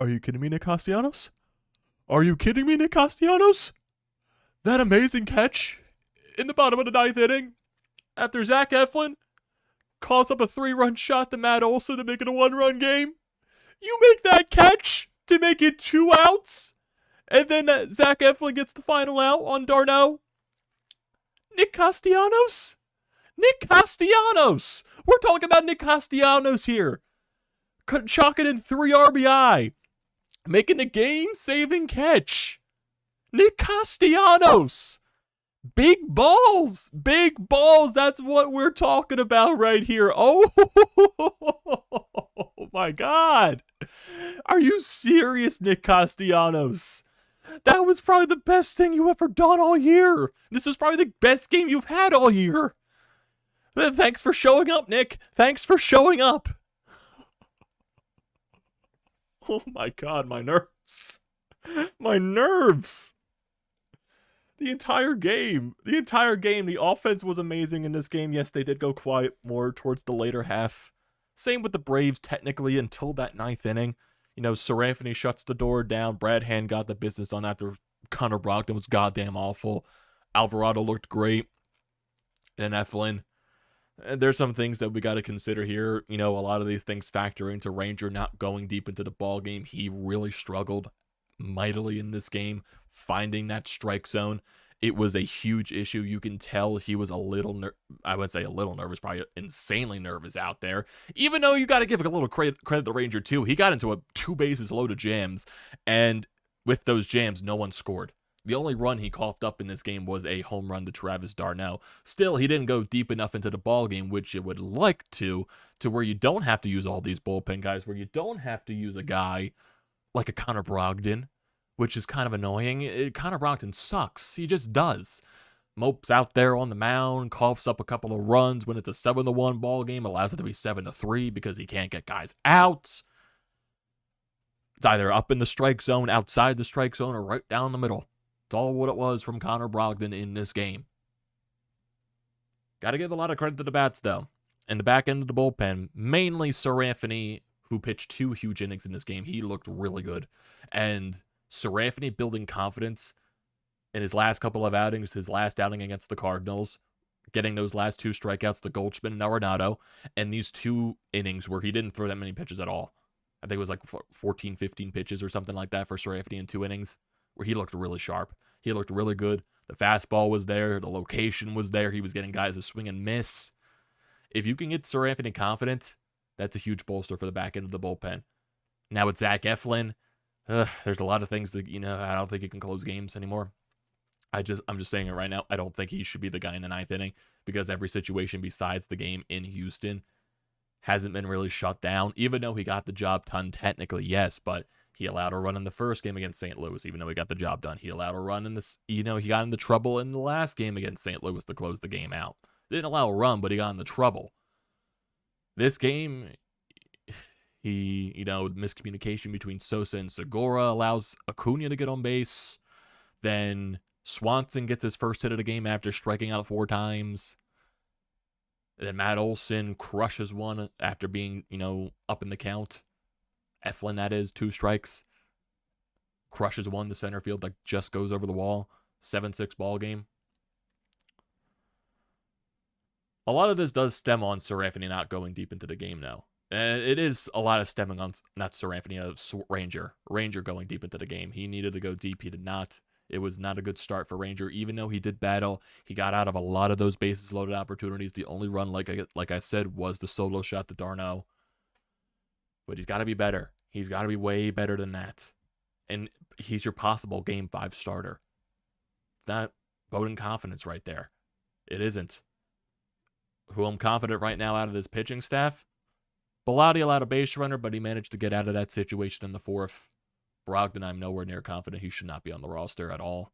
Are you kidding me, Nick Castellanos? Are you kidding me, Nick Castellanos? That amazing catch in the bottom of the 9th inning after Zack Eflin calls up a 3-run shot to Matt Olson to make it a 1-run game. You make that catch to make it 2 outs, and then Zack Eflin gets the final out on d'Arnaud. Nick Castellanos? Nick Castellanos! We're talking about Nick Castellanos here. Chalking in 3 RBI. Making a game-saving catch. Nick Castellanos! Big balls! Big balls! That's what we're talking about right here. Oh my God. Are you serious, Nick Castellanos? That was probably the best thing you ever done all year. This was probably the best game you've had all year. Thanks for showing up, Nick. Thanks for showing up. Oh my God, my nerves. My nerves. The entire game, the offense was amazing in this game. Yes, they did go quiet more towards the later half. Same with the Braves, technically, until that 9th inning. You know, Seraphany shuts the door down. Brad Hand got the business done after Connor Brogdon was goddamn awful. Alvarado looked great. And Eflin. There's some things that we got to consider here. You know, a lot of these things factor into Ranger not going deep into the ball game. He really struggled mightily in this game, finding that strike zone. It was a huge issue. You can tell he was a little, I would say a little nervous, probably insanely nervous out there. Even though you got to give a little credit to Ranger too. He got into a 2 bases load of jams, and with those jams, no one scored. The only run he coughed up in this game was a home run to Travis d'Arnaud. Still, he didn't go deep enough into the ball game, which you would like to where you don't have to use all these bullpen guys, where you don't have to use a guy like a Connor Brogdon, which is kind of annoying. Connor Brogdon sucks. He just does. Mopes out there on the mound, coughs up a couple of runs when it's a 7-1 ball game, allows it to be 7-3 because he can't get guys out. It's either up in the strike zone, outside the strike zone, or right down the middle. It's all what it was from Connor Brogdon in this game. Got to give a lot of credit to the bats, though. And the back end of the bullpen, mainly Seraphany, who pitched 2 huge innings in this game. He looked really good. And Seraphany building confidence in his last couple of outings, his last outing against the Cardinals, getting those last 2 strikeouts to Goldschmidt and Arenado, and these 2 innings where he didn't throw that many pitches at all. I think it was like 14, 15 pitches or something like that for Seraphany in 2 innings, where he looked really sharp. He looked really good. The fastball was there. The location was there. He was getting guys to swing and miss. If you can get Seraphany confident, that's a huge bolster for the back end of the bullpen. Now with Zack Eflin, there's a lot of things that, I don't think he can close games anymore. I'm just saying it right now. I don't think he should be the guy in the 9th inning because every situation besides the game in Houston hasn't been really shut down, even though he got the job done technically, yes, but he allowed a run in the first game against St. Louis, even though he got the job done. He allowed a run in this, he got into trouble in the last game against St. Louis to close the game out. Didn't allow a run, but he got into trouble. This game, miscommunication between Sosa and Segura allows Acuna to get on base. Then Swanson gets his first hit of the game after striking out 4 times. And then Matt Olson crushes one after being, up in the count. Eflin, that is, 2 strikes. Crushes one to center field that just goes over the wall. 7-6 ball game. A lot of this does stem on Seraphany not going deep into the game now. And it is a lot of stemming on, not Seraphany, Ranger. Ranger going deep into the game. He needed to go deep. He did not. It was not a good start for Ranger. Even though he did battle, he got out of a lot of those bases loaded opportunities. The only run, like I said, was the solo shot to d'Arnaud. But he's got to be better. He's got to be way better than that. And he's your possible Game 5 starter. That voting confidence right there. It isn't. Who I'm confident right now out of this pitching staff? Bilotti allowed a base runner, but he managed to get out of that situation in the 4th. Brogdon, I'm nowhere near confident he should not be on the roster at all.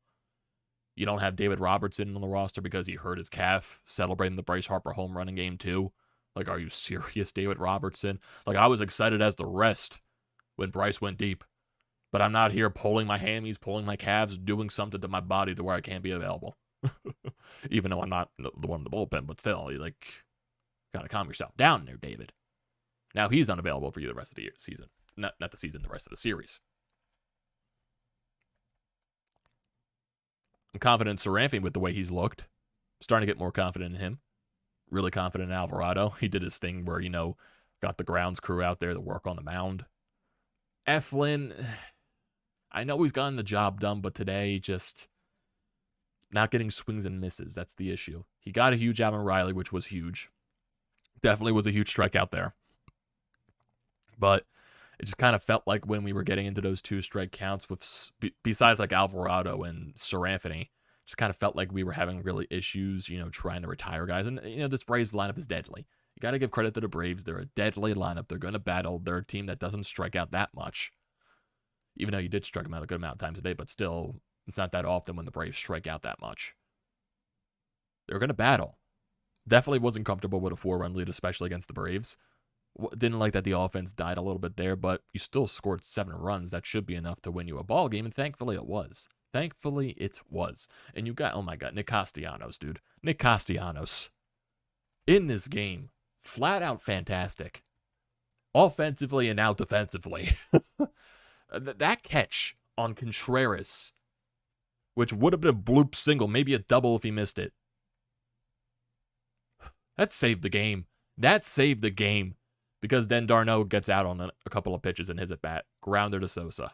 You don't have David Robertson on the roster because he hurt his calf, celebrating the Bryce Harper home run in Game 2. Like, are you serious, David Robertson? Like, I was excited as the rest when Bryce went deep. But I'm not here pulling my hammies, pulling my calves, doing something to my body to where I can't be available. Even though I'm not the one in the bullpen, but still, gotta calm yourself down there, David. Now he's unavailable for you the rest of the season. not the season, the rest of the series. I'm confident in Seraphine with the way he's looked. Starting to get more confident in him. Really confident in Alvarado. He did his thing where, got the grounds crew out there to work on the mound. Eflin, I know he's gotten the job done, but today just not getting swings and misses. That's the issue. He got a huge out on Riley, which was huge. Definitely was a huge strikeout there. But it just kind of felt like when we were getting into those 2 strike counts with, besides like Alvarado and Seraphine, just kind of felt like we were having really issues, trying to retire guys. And, this Braves lineup is deadly. You got to give credit to the Braves. They're a deadly lineup. They're going to battle. They're a team that doesn't strike out that much. Even though you did strike them out a good amount of times today, but still, it's not that often when the Braves strike out that much. They're going to battle. Definitely wasn't comfortable with a 4-run lead, especially against the Braves. Didn't like that the offense died a little bit there, but you still scored 7 runs. That should be enough to win you a ball game, and thankfully it was. Thankfully it was. And you got, oh my God, Nick Castellanos, dude. Nick Castellanos. In this game. Flat out fantastic. Offensively and now defensively. That catch on Contreras, which would have been a bloop single, maybe a double if he missed it. That saved the game. That saved the game. Because then d'Arnaud gets out on a couple of pitches and his at bat. Grounder to Sosa.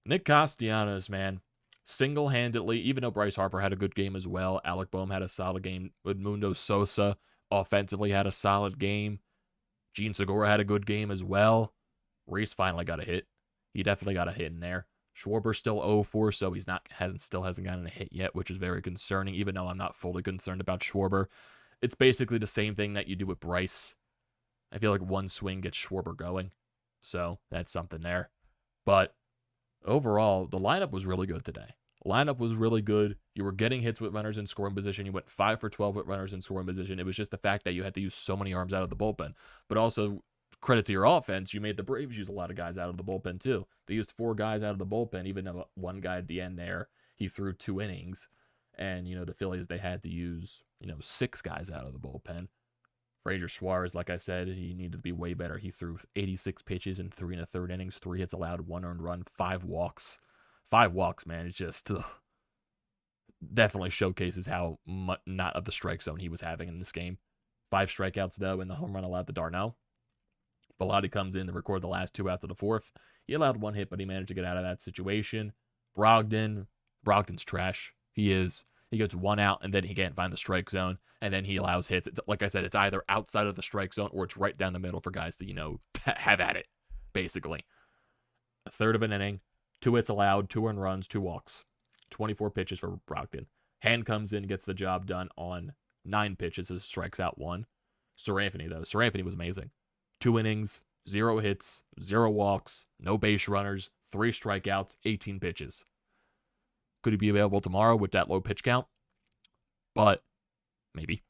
Nick Castellanos, man. Single-handedly, even though Bryce Harper had a good game as well, Alec Boehm had a solid game. Edmundo Sosa offensively had a solid game. Gene Segura had a good game as well. Rhys finally got a hit. He definitely got a hit in there. Schwarber still 0-4, so he still hasn't gotten a hit yet, which is very concerning, even though I'm not fully concerned about Schwarber. It's basically the same thing that you do with Bryce. I feel like one swing gets Schwarber going, so that's something there. But overall, the lineup was really good today. Lineup was really good. You were getting hits with runners in scoring position. You went 5 for 12 with runners in scoring position. It was just the fact that you had to use so many arms out of the bullpen. But also, credit to your offense, you made the Braves use a lot of guys out of the bullpen too. They used 4 guys out of the bullpen, even though one guy at the end there, he threw 2 innings. And, the Phillies, they had to use, 6 guys out of the bullpen. Frazier Suarez, like I said, he needed to be way better. He threw 86 pitches in 3 1/3 innings, 3 hits allowed, 1 earned run, 5 walks. 5 walks, man. It's just definitely showcases how not of the strike zone he was having in this game. 5 strikeouts, though, and the home run allowed to d'Arnaud. Bilotti comes in to record the last 2 outs of the 4th. He allowed 1 hit, but he managed to get out of that situation. Brogdon's trash. He is. He gets 1 out, and then he can't find the strike zone, and then he allows hits. Like I said, it's either outside of the strike zone or it's right down the middle for guys to, have at it, basically. A third of an inning, 2 hits allowed, 2 earned runs, 2 walks. 24 pitches for Brogdon. Hand comes in, gets the job done on 9 pitches, so strikes out 1. Seraphine, though. Seraphine was amazing. 2 innings, 0 hits, 0 walks, no base runners, 3 strikeouts, 18 pitches. Could he be available tomorrow with that low pitch count? But maybe.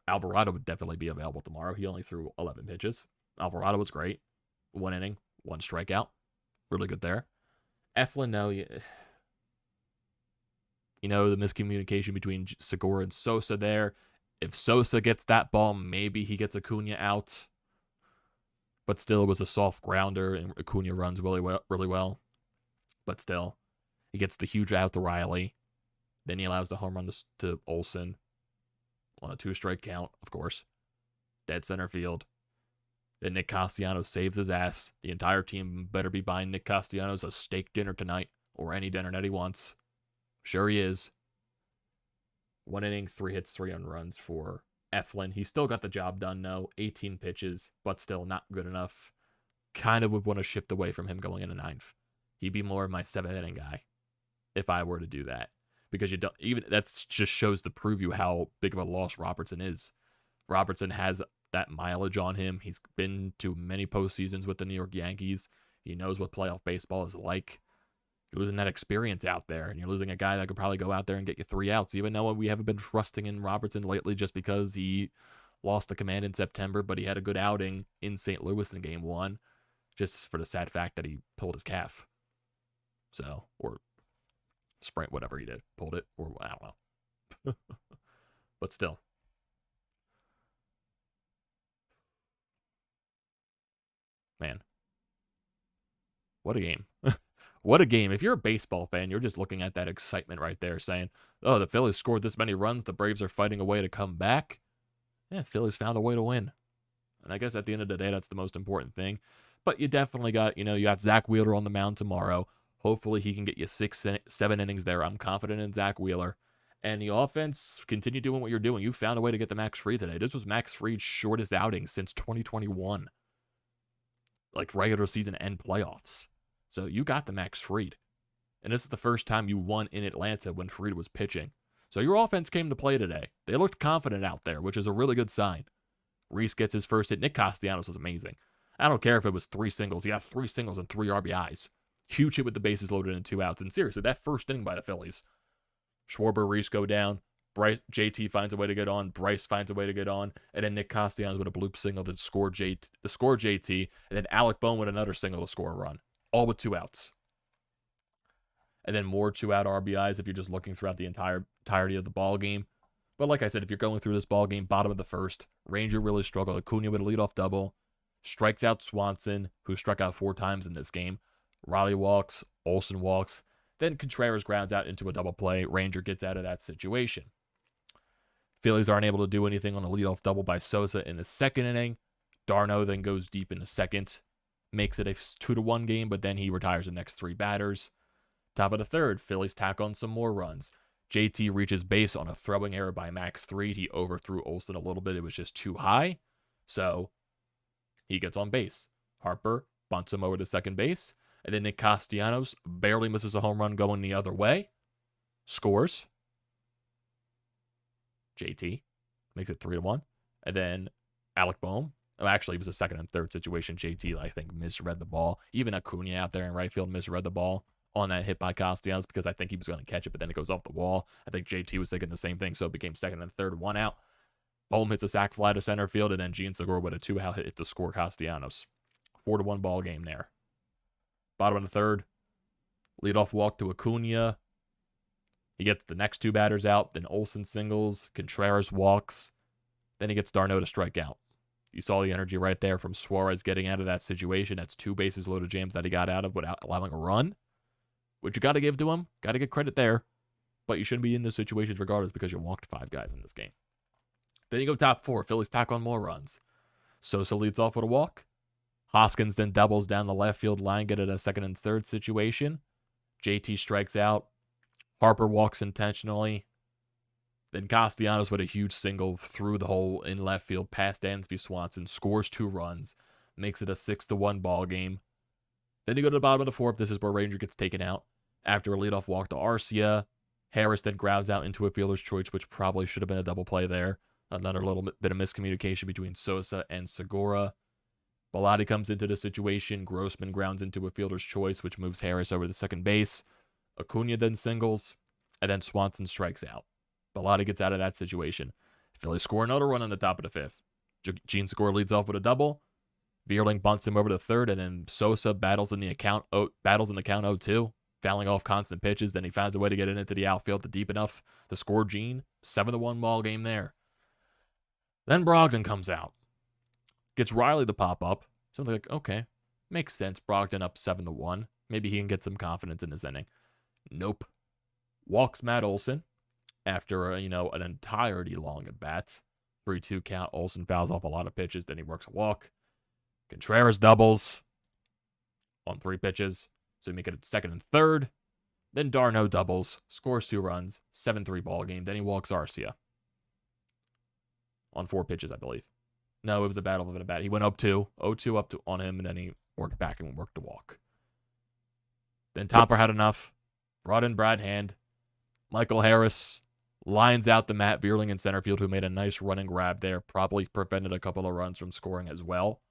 Alvarado would definitely be available tomorrow. He only threw 11 pitches. Alvarado was great. 1 inning, 1 strikeout. Really good there. Eflin, no. The miscommunication between Segura and Sosa there. If Sosa gets that ball, maybe he gets Acuna out. But still, it was a soft grounder, and Acuna runs really well. But still, he gets the huge out to Riley. Then he allows the home run to Olsen on a 2-strike count, of course. Dead center field. Then Nick Castellanos saves his ass. The entire team better be buying Nick Castellanos a steak dinner tonight, or any dinner that he wants. Sure he is. 1 inning, 3 hits, 3 earned runs for Eflin. He still got the job done, though. 18 pitches, but still not good enough. Kind of would want to shift away from him going into 9th. He'd be more of my 7th-inning guy if I were to do that. Because that just shows to prove you how big of a loss Robertson is. Robertson has that mileage on him. He's been to many postseasons with the New York Yankees. He knows what playoff baseball is like. You're losing that experience out there, and you're losing a guy that could probably go out there and get you 3 outs, even though we haven't been trusting in Robertson lately just because he lost the command in September, but he had a good outing in St. Louis in Game 1, just for the sad fact that he pulled his calf. So, or sprained, whatever he did. Pulled it, or I don't know. But still. What a game. What a game. If you're a baseball fan, you're just looking at that excitement right there saying, oh, the Phillies scored this many runs. The Braves are fighting a way to come back. Yeah, Phillies found a way to win. And I guess at the end of the day, that's the most important thing. But you definitely got, you got Zack Wheeler on the mound tomorrow. Hopefully he can get you 6, 7 innings there. I'm confident in Zack Wheeler. And the offense, continue doing what you're doing. You found a way to get the Max Fried today. This was Max Fried's shortest outing since 2021. Like regular season and playoffs. So you got the Max Fried. And this is the first time you won in Atlanta when Fried was pitching. So your offense came to play today. They looked confident out there, which is a really good sign. Rhys gets his first hit. Nick Castellanos was amazing. I don't care if it was 3 singles. He had 3 singles and 3 RBIs. Huge hit with the bases loaded and 2 outs. And seriously, that first inning by the Phillies. Schwarber, Rhys go down. Bryce, JT finds a way to get on. Bryce finds a way to get on. And then Nick Castellanos with a bloop single to score JT. And then Alec Bohm with another single to score a run. All with 2 outs. And then more 2-out RBIs if you're just looking throughout the entirety of the ball game. But like I said, if you're going through this ball game, bottom of the first, Ranger really struggled. Acuna with a leadoff double. Strikes out Swanson, who struck out 4 times in this game. Riley walks. Olsen walks. Then Contreras grounds out into a double play. Ranger gets out of that situation. Phillies aren't able to do anything on a leadoff double by Sosa in the second inning. d'Arnaud then goes deep in the second. Makes it a 2-1 game, but then he retires the next 3 batters. Top of the third, Phillies tack on some more runs. JT reaches base on a throwing error by Max Fried. He overthrew Olsen a little bit. It was just too high. So he gets on base. Harper bunts him over to second base. And then Nick Castellanos barely misses a home run going the other way. Scores. JT makes it 3-1. And then Alec Bohm. Oh, actually, it was a second and third situation. JT, I think, misread the ball. Even Acuna out there in right field misread the ball on that hit by Castellanos because I think he was going to catch it, but then it goes off the wall. I think JT was thinking the same thing, so it became second and third, 1 out. Bohm hits a sac fly to center field, and then Gene Segura with a 2-out hit to score Castellanos. 4-1 ball game there. Bottom of the third, leadoff walk to Acuna. He gets the next 2 batters out, then Olsen singles, Contreras walks, then he gets d'Arnaud to strike out. You saw the energy right there from Suarez getting out of that situation. That's 2 bases loaded jams that he got out of without allowing a run, which you got to give to him. Got to get credit there. But you shouldn't be in those situations regardless because you walked 5 guys in this game. Then you go top 4. Phillies tack on more runs. Sosa leads off with a walk. Hoskins then doubles down the left field line, get it a second and third situation. JT strikes out. Harper walks intentionally. Then Castellanos with a huge single through the hole in left field past Dansby Swanson, scores 2 runs, makes it a 6-1 ball game. Then you go to the bottom of the fourth. This is where Ranger gets taken out after a leadoff walk to Arcia. Harris then grounds out into a fielder's choice, which probably should have been a double play there. Another little bit of miscommunication between Sosa and Segura. Bellotti comes into the situation. Grossman grounds into a fielder's choice, which moves Harris over to second base. Acuna then singles, and then Swanson strikes out. Bellotti gets out of that situation. Phillies score another run on the top of the 5th. Gene Segura leads off with a double. Vierling bunts him over to third, and then Sosa battles in the count 0-2, fouling off constant pitches. Then he finds a way to get it into the outfield to deep enough to score Gene. 7-1 ball game there. Then Brogdon comes out. Gets Riley to pop up. So they're like, okay, makes sense. Brogdon up 7-1. Maybe he can get some confidence in this inning. Nope. Walks Matt Olson after, an entirety long at bat. 3-2 count. Olson fouls off a lot of pitches. Then he works a walk. Contreras doubles on 3 pitches. So you make it at second and third. Then d'Arnaud doubles. Scores 2 runs. 7-3 ball game. Then he walks Arcia. On 4 pitches, I believe. No, it was a battle of a bat. He went 0-2. 0-2 up on him, and then he worked back and worked the walk. Then Topper had enough. Brought in Brad Hand. Michael Harris lines out the Matt Vierling in center field, who made a nice running grab there. Probably prevented a couple of runs from scoring as well.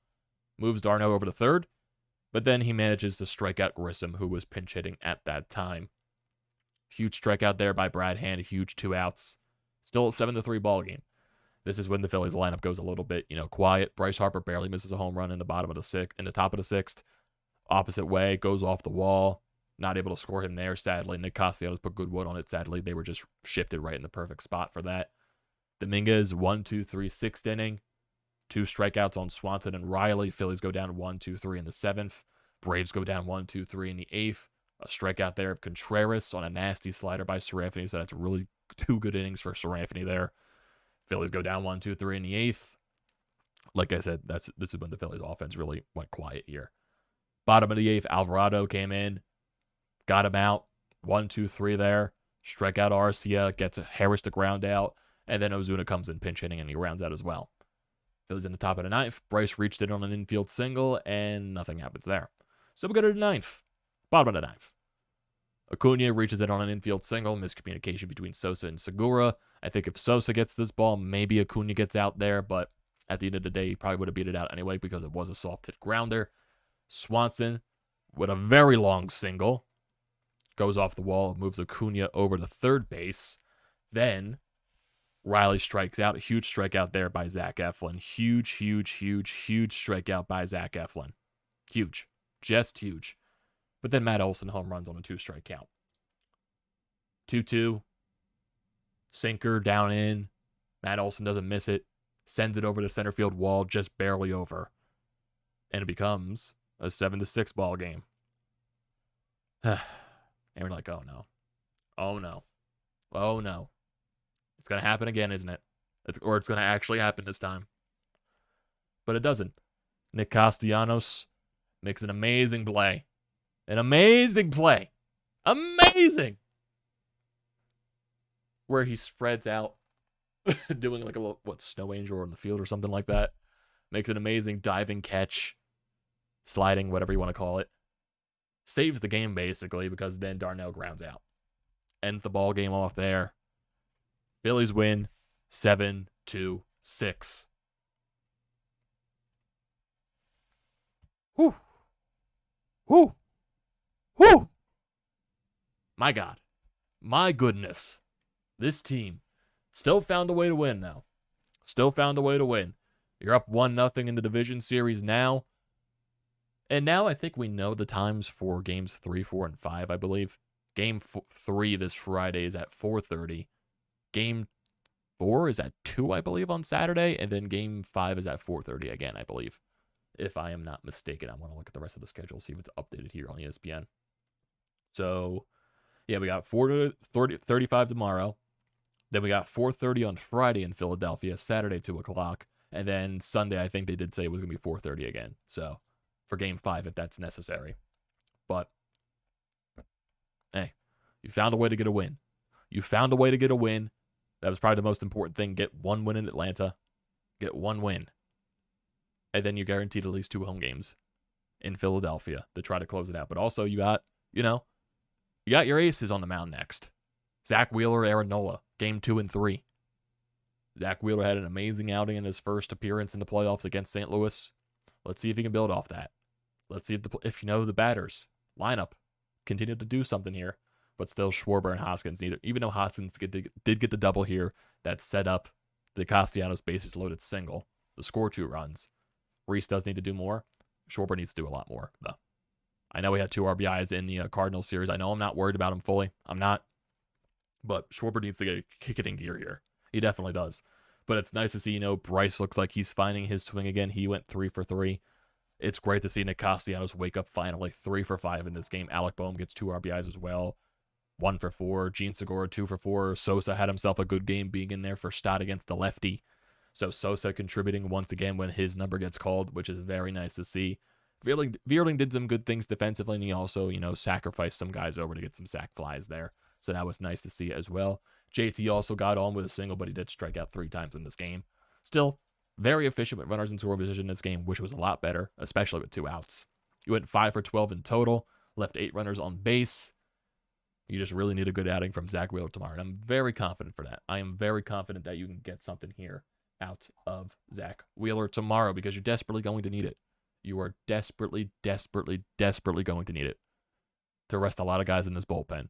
Moves d'Arnaud over to third. But then he manages to strike out Grissom, who was pinch hitting at that time. Huge strikeout there by Brad Hand. Huge 2 outs. Still a 7-3 ball game. This is when the Phillies lineup goes a little bit, quiet. Bryce Harper barely misses a home run in the top of the 6th. Opposite way, goes off the wall. Not able to score him there, sadly. Nick Castellanos put good wood on it, sadly. They were just shifted right in the perfect spot for that. Dominguez, 1-2-3, 6th inning. 2 strikeouts on Swanson and Riley. Phillies go down 1-2-3 in the 7th. Braves go down 1-2-3 in the 8th. A strikeout there of Contreras on a nasty slider by Seranthony, so that's really 2 good innings for Seranthony there. Phillies go down 1-2-3 in the 8th. Like I said, this is when the Phillies offense really went quiet here. Bottom of the 8th, Alvarado came in, got him out, 1-2-3 there. Strike out Arcia, gets Harris to ground out, and then Ozuna comes in pinch hitting and he rounds out as well. Phillies in the top of the 9th. Bryce reached it on an infield single, and nothing happens there. So we go to the 9th. Bottom of the 9th. Acuna reaches it on an infield single. Miscommunication between Sosa and Segura. I think if Sosa gets this ball, maybe Acuna gets out there, but at the end of the day, he probably would have beat it out anyway because it was a soft hit grounder. Swanson with a very long single. Goes off the wall, moves Acuna over to third base. Then Riley strikes out. A huge strikeout there by Zack Eflin. Huge strikeout by Zack Eflin. Huge. Just huge. But then Matt Olson home runs on a 2-strike count. 2-2. Sinker down in. Matt Olson doesn't miss it. Sends it over the center field wall, just barely over. And it becomes a 7-6 ball game. And we're like, oh no. Oh no. Oh no. It's going to happen again, isn't it? Or it's going to actually happen this time. But it doesn't. Nick Castellanos makes an amazing play. An amazing play. Amazing! Where he spreads out, doing like a little, snow angel on the field or something like that. Makes an amazing diving catch. Sliding, whatever you want to call it. Saves the game, basically, because then Darnell grounds out. Ends the ball game off there. Phillies win 7-6. Whew. Whew. Whew. My God. My goodness. This team still found a way to win now. Still found a way to win. You're up 1-0 in the division series now. And now I think we know the times for games 3, 4, and 5, I believe. Game 3 this Friday is at 4:30. Game 4 is at 2, I believe, on Saturday. And then game 5 is at 4:30 again, I believe. If I am not mistaken. I want to look at the rest of the schedule, see if it's updated here on ESPN. So, yeah, we got 4:35 tomorrow. Then we got 4:30 on Friday in Philadelphia. Saturday, 2 o'clock. And then Sunday, I think they did say it was going to be 4:30 again. So, for game 5, if that's necessary. But, hey, you found a way to get a win. You found a way to get a win. That was probably the most important thing. Get 1 win in Atlanta. Get 1 win. And then you're guaranteed at least 2 home games in Philadelphia to try to close it out. But also, you got your aces on the mound next. Zack Wheeler, Aaron Nola, game 2 and 3. Zack Wheeler had an amazing outing in his first appearance in the playoffs against St. Louis. Let's see if he can build off that. Let's see if the batters lineup continue to do something here. But still, Schwarber and Hoskins neither. Even though Hoskins did get the double here that set up the Castellanos bases loaded single to score 2 runs. Rhys does need to do more. Schwarber needs to do a lot more, though. I know he had 2 RBIs in the Cardinals series. I know I'm not worried about him fully. I'm not. But Schwarber needs to kick it in gear here. He definitely does. But it's nice to see, Bryce looks like he's finding his swing again. He went 3 for 3. It's great to see Nick Castellanos wake up finally. 3 for 5 in this game. Alec Boehm gets 2 RBIs as well. 1 for 4. Gene Segura, 2 for 4. Sosa had himself a good game being in there for Stott against the lefty. So Sosa contributing once again when his number gets called, which is very nice to see. Vierling did some good things defensively, and he also, sacrificed some guys over to get some sac flies there. So that was nice to see as well. JT also got on with a single, but he did strike out 3 times in this game. Still, very efficient with runners in scoring position in this game, which was a lot better, especially with 2 outs. You went 5 for 12 in total, left 8 runners on base. You just really need a good outing from Zack Wheeler tomorrow, and I'm very confident for that. I am very confident that you can get something here out of Zack Wheeler tomorrow because you're desperately going to need it. You are desperately going to need it to rest a lot of guys in this bullpen.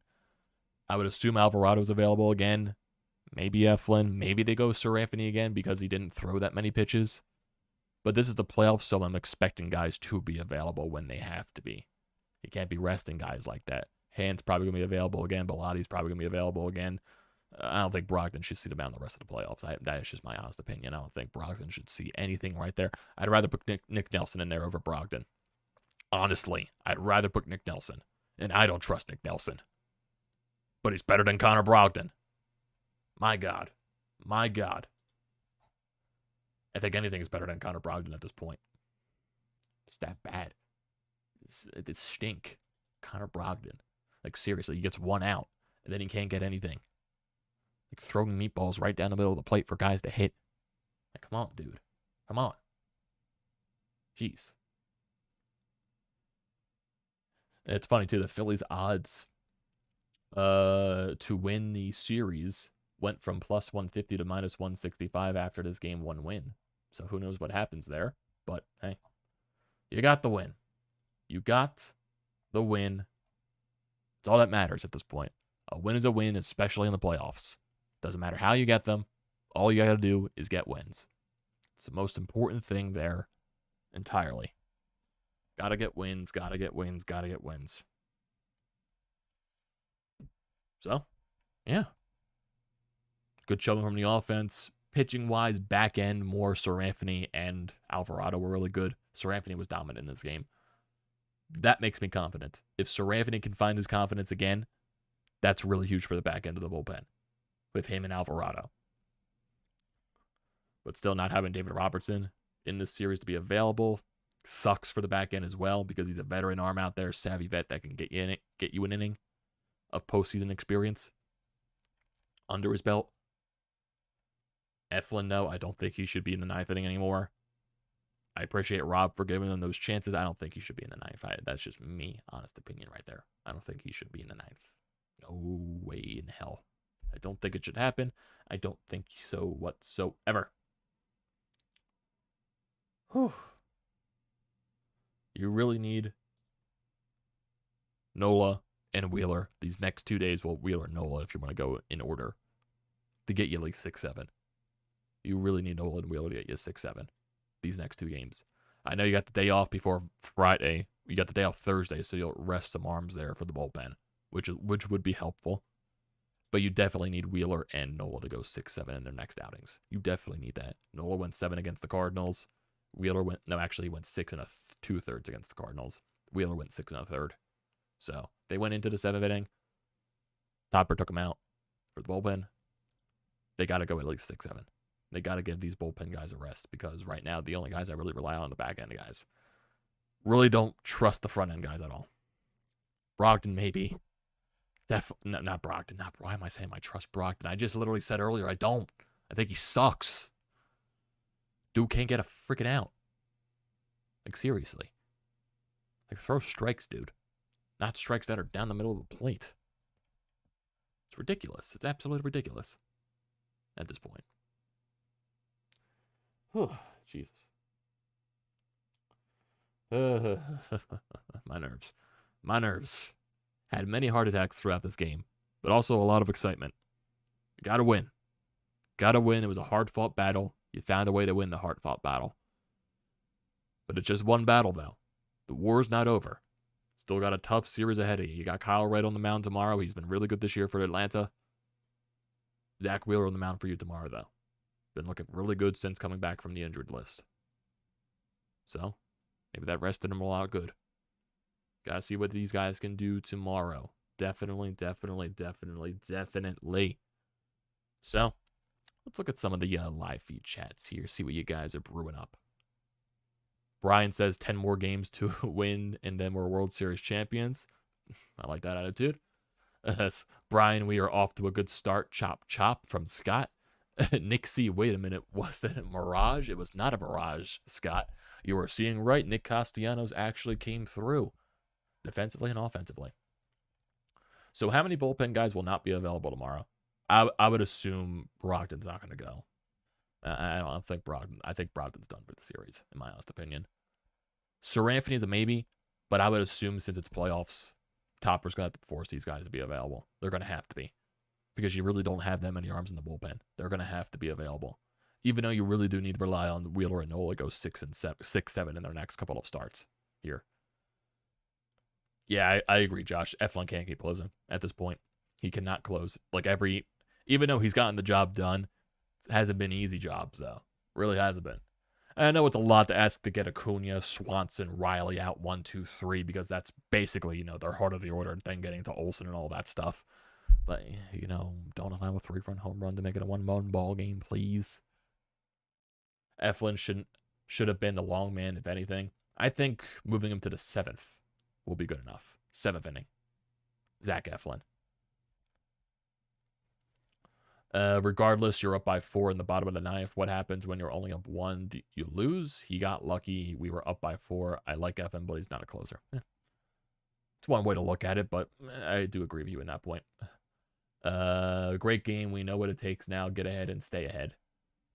I would assume Alvarado's available again. Maybe Eflin. Maybe they go Seranthony again because he didn't throw that many pitches. But this is the playoffs, so I'm expecting guys to be available when they have to be. You can't be resting guys like that. Hand's probably going to be available again. Bellatti's probably going to be available again. I don't think Brogdon should see the mound the rest of the playoffs. That is just my honest opinion. I don't think Brogdon should see anything right there. I'd rather put Nick Nelson in there over Brogdon. Honestly, I'd rather pick Nick Nelson. And I don't trust Nick Nelson. But he's better than Connor Brogdon. My God. My God. I think anything is better than Connor Brogdon at this point. It's that bad. It stink. Connor Brogdon. Like, seriously, he gets one out, and then he can't get anything. Like, throwing meatballs right down the middle of the plate for guys to hit. Like, come on, dude. Come on. Jeez. And it's funny, too. The Phillies' odds to win the series went from plus 150 to minus 165 after this game 1 win. So who knows what happens there. But, hey, you got the win. You got the win. It's all that matters at this point. A win is a win, especially in the playoffs. Doesn't matter how you get them. All you got to do is get wins. It's the most important thing there entirely. Got to get wins, got to get wins, got to get wins. So, yeah. Good showing from the offense. Pitching-wise, back end, more Sir-Anthony and Alvarado were really good. Sir-Anthony was dominant in this game. That makes me confident. If Sir-Anthony can find his confidence again, that's really huge for the back end of the bullpen with him and Alvarado. But still not having David Robertson in this series to be available sucks for the back end as well because he's a veteran arm out there, savvy vet that can get you an inning of postseason experience under his belt. Eflin, no, I don't think he should be in the 9th inning anymore. I appreciate Rob for giving them those chances. I don't think he should be in the 9th. That's just me, honest opinion right there. I don't think he should be in the 9th. No way in hell. I don't think it should happen. I don't think so whatsoever. Whew. You really need Nola and Wheeler these next 2 days. Well, Wheeler and Nola, if you want to go in order, to get you like 6-7. You really need Nola and Wheeler to get you 6-7 these next 2 games. I know you got the day off before Friday. You got the day off Thursday, so you'll rest some arms there for the bullpen, which would be helpful. But you definitely need Wheeler and Nola to go 6-7 in their next outings. You definitely need that. Nola went 7 against the Cardinals. Wheeler went 6 2/3 against the Cardinals. Wheeler went 6 1/3. So they went into the 7th inning. Topper took them out for the bullpen. They got to go at least 6-7. They got to give these bullpen guys a rest because right now the only guys I really rely on the back end guys. Really don't trust the front end guys at all. Brogdon maybe. Not Brogdon. Why am I saying I trust Brogdon? I just literally said earlier I don't. I think he sucks. Dude can't get a freaking out. Like, seriously. Like, throw strikes, dude. Not strikes that are down the middle of the plate. It's ridiculous. It's absolutely ridiculous at this point. Whew, Jesus. My nerves. My nerves. Had many heart attacks throughout this game, but also a lot of excitement. You gotta win. Gotta win. It was a hard-fought battle. You found a way to win the hard-fought battle. But it's just one battle, though. The war's not over. Still got a tough series ahead of you. You got Kyle Wright on the mound tomorrow. He's been really good this year for Atlanta. Zack Wheeler on the mound for you tomorrow, though. Been looking really good since coming back from the injured list. So, maybe that rested him a lot good. Gotta see what these guys can do tomorrow. Definitely. So, let's look at some of the live feed chats here. See what you guys are brewing up. Brian says 10 more games to win, and then we're World Series champions. I like that attitude. Brian, we are off to a good start. Chop, chop from Scott. Nick C, wait a minute. Was that a mirage? It was not a mirage, Scott. You were seeing right. Nick Castellanos actually came through defensively and offensively. So how many bullpen guys will not be available tomorrow? I would assume Brogdon's not going to go. I don't think Brogdon. I think Brogdon's done for the series, in my honest opinion. Sir-Anthony's a maybe, but I would assume since it's playoffs, Topper's going to have to force these guys to be available. They're going to have to be. Because you really don't have that many arms in the bullpen. They're going to have to be available. Even though you really do need to rely on Wheeler and Nola go 6-7 in their next couple of starts here. Yeah, I agree, Josh. Eflin can't keep closing at this point. He cannot close. Even though he's gotten the job done, it hasn't been easy jobs, though. Really hasn't been. I know it's a lot to ask to get Acuna, Swanson, Riley out 1, 2, 3, because that's basically, you know, their heart of the order, and then getting to Olsen and all that stuff. But, you know, don't allow a 3-run home run to make it a 1-run ball game, please. Eflin should have been the long man, if anything. I think moving him to the 7th will be good enough. 7th inning. Zack Eflin. Regardless, you're up by 4 in the bottom of the 9th. What happens when you're only up 1? You lose? He got lucky. We were up by 4. I like Eflin, but he's not a closer. It's one way to look at it, but I do agree with you in that point. Great game. We know what it takes now. Get ahead and stay ahead.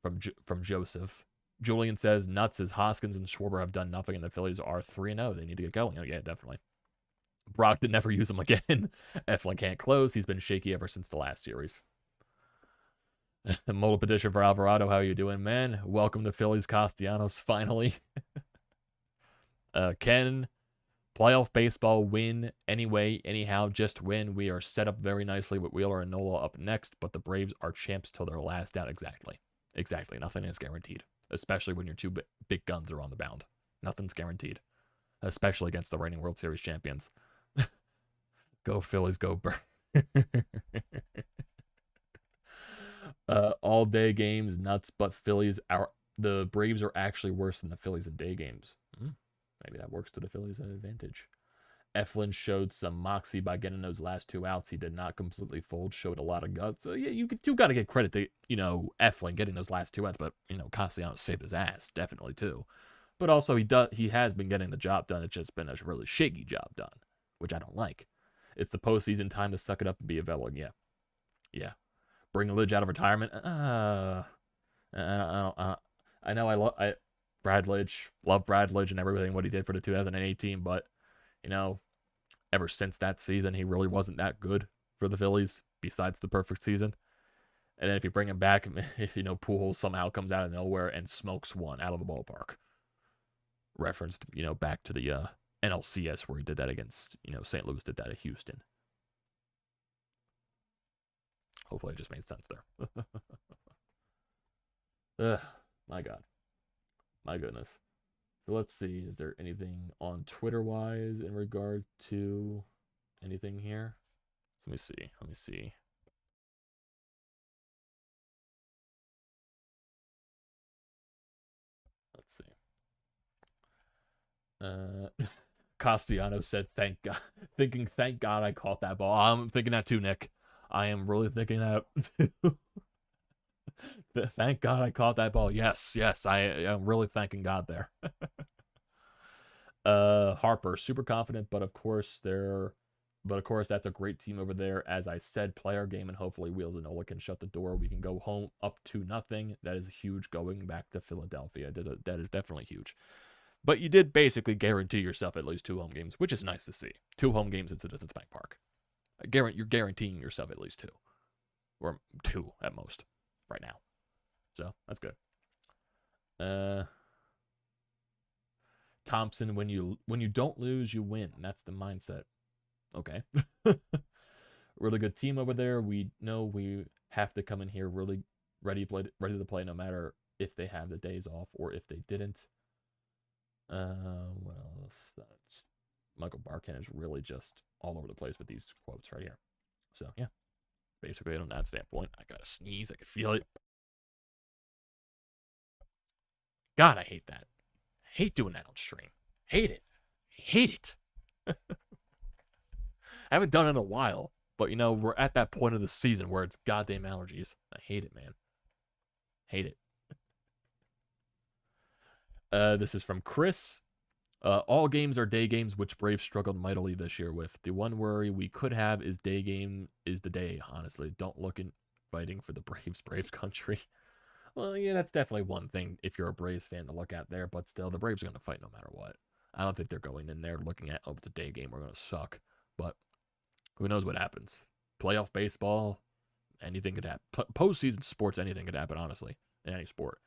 From Joseph. Julian says, nuts as Hoskins and Schwarber have done nothing, and the Phillies are 3-0. They need to get going. Oh, yeah, definitely. Brock did never use him again. Eflin can't close. He's been shaky ever since the last series. Modal petition for Alvarado. How are you doing, man? Welcome to Phillies Castellanos, finally. Ken, playoff baseball, win anyway, anyhow, just win. We are set up very nicely with Wheeler and Nola up next, but the Braves are champs till their last out. Exactly. Nothing is guaranteed, especially when your two big guns are on the mound. Nothing's guaranteed, especially against the reigning World Series champions. Go Phillies, go Burr. All day games, nuts, but the Braves are actually worse than the Phillies in day games. Maybe that works to the Phillies' advantage. Eflin showed some moxie by getting those last 2 outs. He did not completely fold, showed a lot of guts. So yeah, you got to get credit to, you know, Eflin getting those last 2 outs, but, you know, Castellanos saved his ass, definitely too. But also he has been getting the job done. It's just been a really shaky job done, which I don't like. It's the postseason, time to suck it up and be available. Yeah. Bring Lidge out of retirement. I know Brad Lidge, love Brad Lidge and everything, what he did for the 2018, but, you know, ever since that season, he really wasn't that good for the Phillies, besides the perfect season. And then if you bring him back, if, you know, Pujols somehow comes out of nowhere and smokes one out of the ballpark. Referenced, you know, back to the NLCS where he did that against, you know, St. Louis did that at Houston. Hopefully it just made sense there. My God. My goodness. So let's see. Is there anything on Twitter-wise in regard to anything here? Let me see. Let's see. Castellanos said, thank God. Thank God I caught that ball. I'm thinking that too, Nick. I am really thinking that too. Thank God I caught that ball. Yes, I am really thanking God there. Harper, super confident, but of course that's a great team over there. As I said, play our game, and hopefully Wheels and Nola can shut the door. We can go home up 2-0. That is huge going back to Philadelphia. That is definitely huge. But you did basically guarantee yourself at least 2 home games, which is nice to see. 2 home games at Citizens Bank Park. You're guaranteeing yourself at least 2. Or 2 at most right now. So, that's good. Thompson, when you don't lose, you win. That's the mindset. Okay. Really good team over there. We know we have to come in here really ready to play no matter if they have the days off or if they didn't. What else? Michael Barkan is really just all over the place with these quotes right here. So, yeah. Basically, on that standpoint, I gotta sneeze. I can feel it. God, I hate that. I hate doing that on stream. Hate it. I haven't done it in a while, but, you know, we're at that point of the season where it's goddamn allergies. I hate it, man. Hate it. This is from Chris. All games are day games, which Braves struggled mightily this year with. The one worry we could have is day game is the day, honestly. Don't look in fighting for the Braves country. Well, yeah, that's definitely one thing if you're a Braves fan to look at there, but still, the Braves are going to fight no matter what. I don't think they're going in there looking at, oh, it's a day game, we're going to suck. But who knows what happens. Playoff baseball, anything could happen. Postseason sports, anything could happen, honestly, in any sport.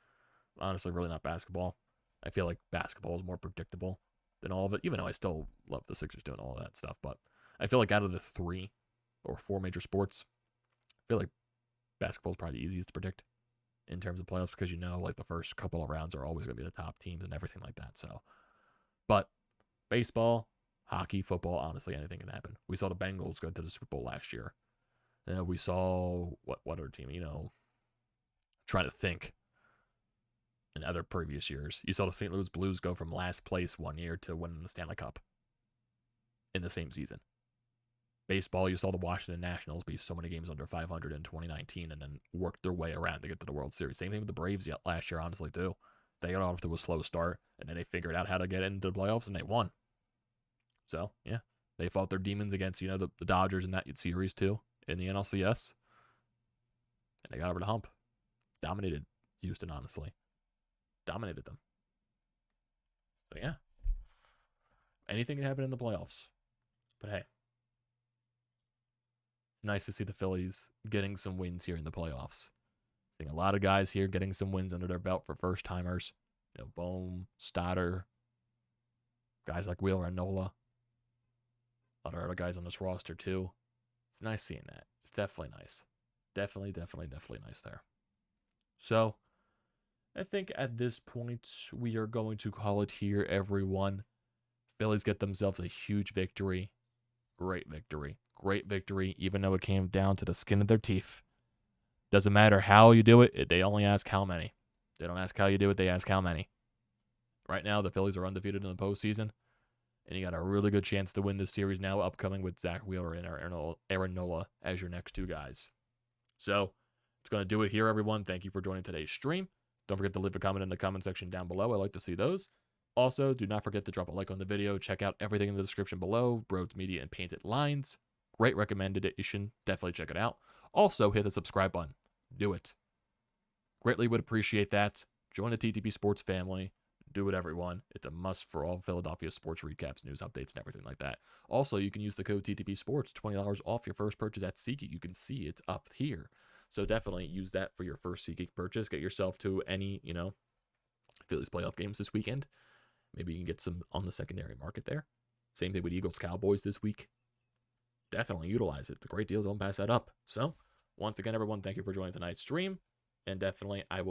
Honestly, really not basketball. I feel like basketball is more predictable than all of it, even though I still love the Sixers doing all of that stuff. But I feel like out of the 3 or 4 major sports, I feel like basketball is probably the easiest to predict in terms of playoffs because like the first couple of rounds are always going to be the top teams and everything like that. So, but baseball, hockey, football, honestly, anything can happen. We saw the Bengals go to the Super Bowl last year. We saw what other team, trying to think in other previous years. You saw the St. Louis Blues go from last place one year to winning the Stanley Cup in the same season. Baseball, you saw the Washington Nationals be so many games under 500 in 2019 and then work their way around to get to the World Series. Same thing with the Braves last year, honestly, too. They got off to a slow start, and then they figured out how to get into the playoffs, and they won. So, yeah, they fought their demons against, the Dodgers in that series, too, in the NLCS. And they got over the hump. Dominated Houston, honestly. Dominated them. So, yeah. Anything can happen in the playoffs. But, hey. It's nice to see the Phillies getting some wins here in the playoffs. Seeing a lot of guys here getting some wins under their belt for first-timers. Bohm, Stoddard, guys like Wheeler and Nola. A lot of other guys on this roster, too. It's nice seeing that. It's definitely nice. Definitely nice there. So, I think at this point, we are going to call it here, everyone. Phillies get themselves a huge victory. Great victory. Great victory, even though it came down to the skin of their teeth. Doesn't matter how you do it, they only ask how many. They don't ask how you do it, they ask how many. Right now, the Phillies are undefeated in the postseason, and you got a really good chance to win this series now, upcoming with Zack Wheeler and Aaron Nola as your next two guys. So, it's going to do it here, everyone. Thank you for joining today's stream. Don't forget to leave a comment in the comment section down below. I like to see those. Also, do not forget to drop a like on the video. Check out everything in the description below. BrodesMedia and Painted Lines. Great recommendation. Definitely check it out. Also, hit the subscribe button. Do it. Greatly would appreciate that. Join the TTP Sports family. Do it, everyone. It's a must for all Philadelphia sports recaps, news updates, and everything like that. Also, you can use the code TTP Sports, $20 off your first purchase at SEATGEEK. You can see it's up here. So definitely use that for your first SEATGEEK purchase. Get yourself to any, Phillies playoff games this weekend. Maybe you can get some on the secondary market there. Same thing with Eagles Cowboys this week. Definitely utilize it. It's a great deal. Don't pass that up. So, once again, everyone, thank you for joining tonight's stream. And definitely, I will